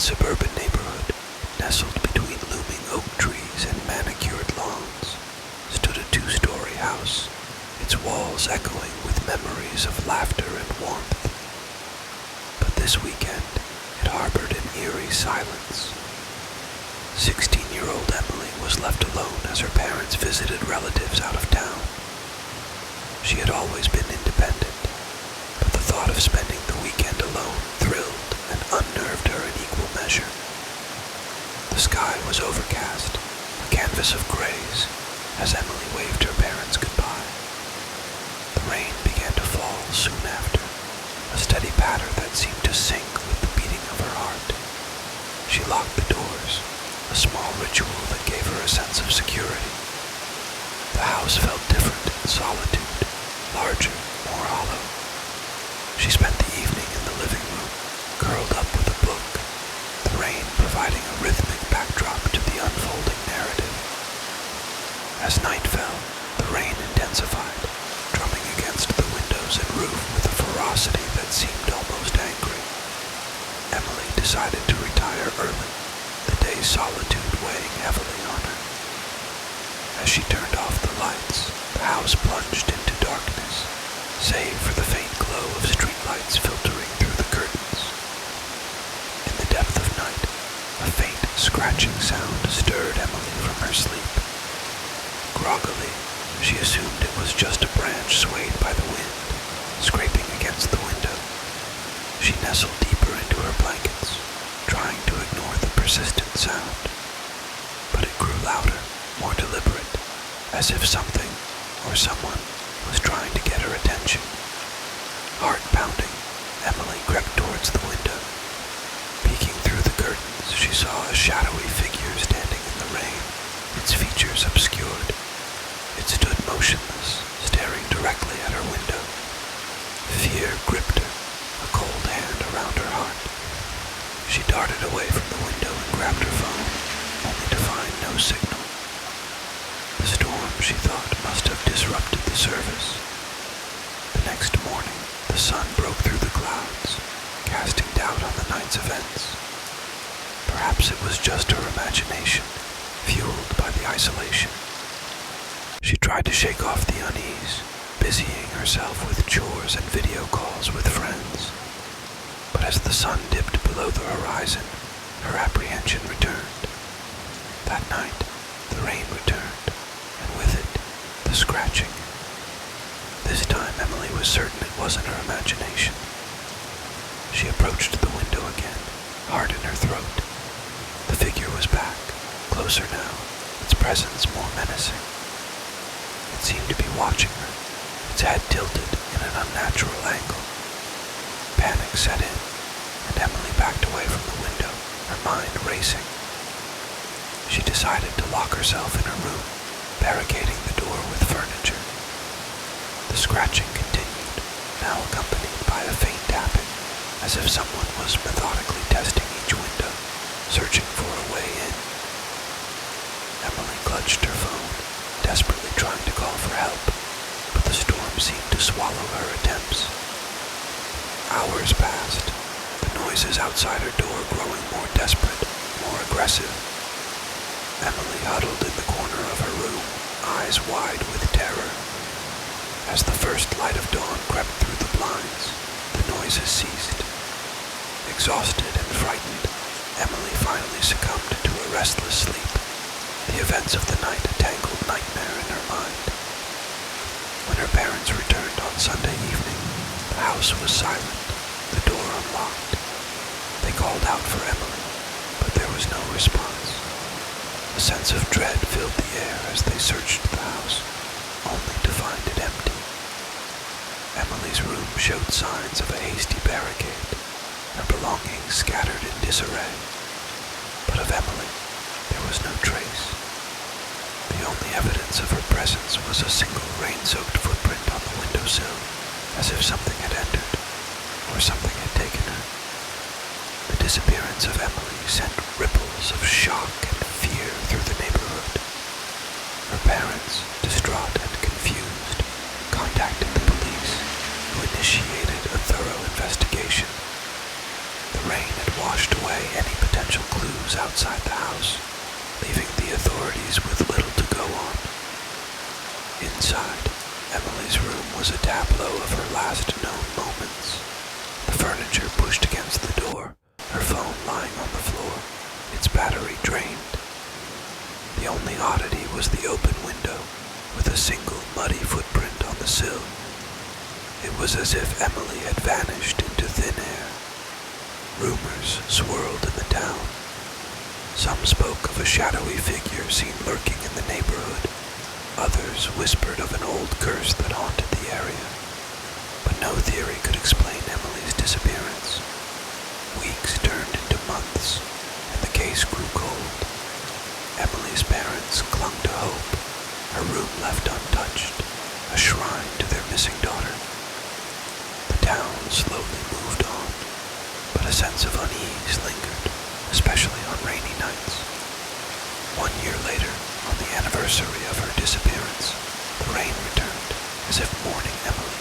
suburban neighborhood, nestled between looming oak trees and manicured lawns, stood a two-story house, its walls echoing with memories of laughter and warmth. But this weekend, it harbored an eerie silence. 16-year-old Emily was left alone as her parents visited relatives out of town. She had always been independent, but the thought of spending the weekend alone thrilled and unnerved her in equal measure. The sky was overcast, a canvas of grays, as Emily waved her parents goodbye. The rain began to fall soon after, a steady patter that seemed to sync with the beating of her heart. She locked the doors, a small ritual that gave her a sense of security. The house felt different in solitude, larger, more hollow. She spent the evening in the living room, curled up with a book, the rain providing a rhythmic backdrop to the unfolding narrative. As night fell, the rain intensified, drumming against the windows and roof with a ferocity that seemed almost angry. Emily decided to retire early, the day's solitude weighing heavily on her. As she turned off the lights, the house plunged into darkness, save for the faint glow of streetlights filtering through the curtains. In the depth of night, a faint scratching sound stirred Emily from her sleep. Groggily, she assumed it was just a branch swayed by the wind, scraping against the window. She nestled deeper into her blankets, trying to ignore the persistent sound. But it grew louder, more deliberate, as if something or someone was trying to get her attention. Heart pounding, Emily crept towards the window. Peeking through the curtains, she saw a shadowy figure standing in the rain, its features obscured. It stood motionless, staring directly at her window. Fear gripped her, a cold hand around her heart. She darted away from the window and grabbed her phone, only to find no signal. The storm, she thought, must have disrupted the service. The next morning, the sun broke through the clouds, casting doubt on the night's events. Perhaps it was just her imagination, fueled by the isolation. She tried to shake off the unease, busying herself with chores and video calls with friends. But as the sun dipped below the horizon, her apprehension returned. That night, the rain returned, and with it, the scratching. This time, Emily was certain it wasn't her imagination. She approached the window again, heart in her throat. The figure was back, closer now, its presence more menacing. It seemed to be watching her, its head tilted in an unnatural angle. Panic set in, and Emily backed away from the window, her mind racing. She decided to lock herself in her room, barricading the door with furniture. The scratching continued, now accompanied by a faint tapping, as if someone was methodically testing each window, searching for a way in. Emily clutched her phone, desperately trying to call for help, but the storm seemed to swallow her attempts. Hours passed, the noises outside her door growing more desperate, more aggressive. Emily huddled in the corner of her room, eyes wide with terror. As the first light of dawn crept through the blinds, the noises ceased. Exhausted and frightened, Emily finally succumbed to a restless sleep, the events of the night a tangled nightmare in her mind. When her parents returned on Sunday evening, the house was silent, the door unlocked. They called out for Emily, but there was no response. A sense of dread filled the air as they searched the house, only to find it empty. Emily's room showed signs of a hasty barricade, her belongings scattered in disarray. But of Emily, there was no trace. The only evidence of her presence was a single rain-soaked footprint on the windowsill, as if something had entered, or something had taken her. The disappearance of Emily sent ripples of shock and fear through the neighborhood. Her parents, distraught and confused, contacted the police, who initiated a thorough investigation. The rain had washed away any potential clues outside the house, leaving the authorities with little to go on. Inside, Emily's room was a tableau of her last known moments. The furniture pushed against the door, her phone lying on the floor, its battery drained. The only oddity was the open window, with a single muddy footprint on the sill. It was as if Emily had vanished into thin air. Rumors swirled in the town. Some spoke of a shadowy figure seen lurking in the neighborhood. Others whispered of an old curse that haunted the area. But no theory could explain Emily's disappearance. Weeks turned into months, and the case grew cold. Emily's parents clung to hope, her room left untouched, a shrine to their missing daughter. The town slowly moved on, but a sense of unease lingered, especially on rainy nights. 1 year later, on the anniversary of her disappearance, the rain returned, as if mourning Emily.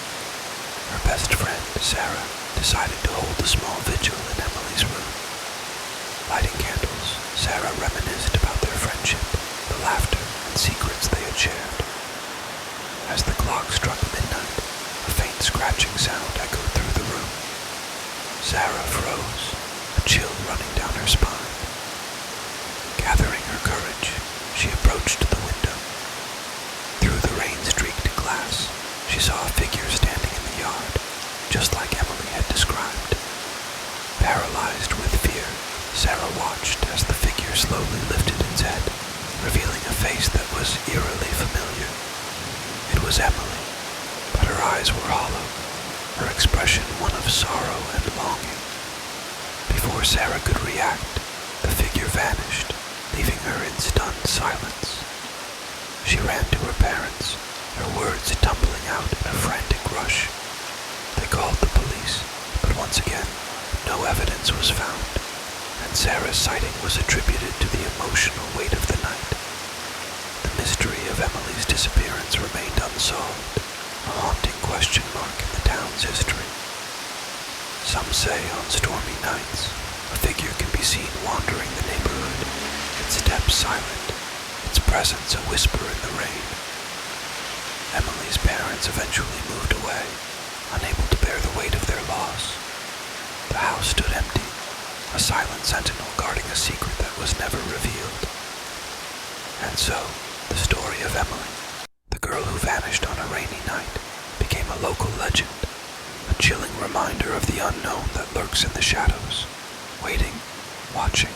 Her best friend, Sarah, decided to hold a small vigil in Emily's room. Lighting candles, Sarah reminisced about their friendship, the laughter and secrets they had shared. As the clock struck midnight, a faint scratching sound echoed through the room. Sarah froze, a chill running down her spine. Gathering her courage, she approached the window. Through the rain-streaked glass, she saw a figure standing in the yard, just like Emily had described. Paralyzed with fear, Sarah watched as the figure slowly lifted its head, revealing a face that was eerily familiar. It was Emily, but her eyes were hollow, her expression one of sorrow and longing. Before Sarah could react, the figure vanished, leaving her in stunned silence. She ran to her parents, her words tumbling out in a frantic rush. They called the police, but once again, no evidence was found, and Sarah's sighting was attributed to the emotional weight of the night. The mystery of Emily's disappearance remained unsolved, a haunting question mark in the town's history. Some say on stormy nights, a figure can be seen wandering the neighborhood, its steps silent, its presence a whisper in the rain. Emily's parents eventually moved away, unable to bear the weight of their loss. The house stood empty, a silent sentinel guarding a secret that was never revealed. And so, the story of Emily, the girl who vanished on a rainy night, became a local legend, a chilling reminder of the unknown that lurks in the shadows, waiting, watching,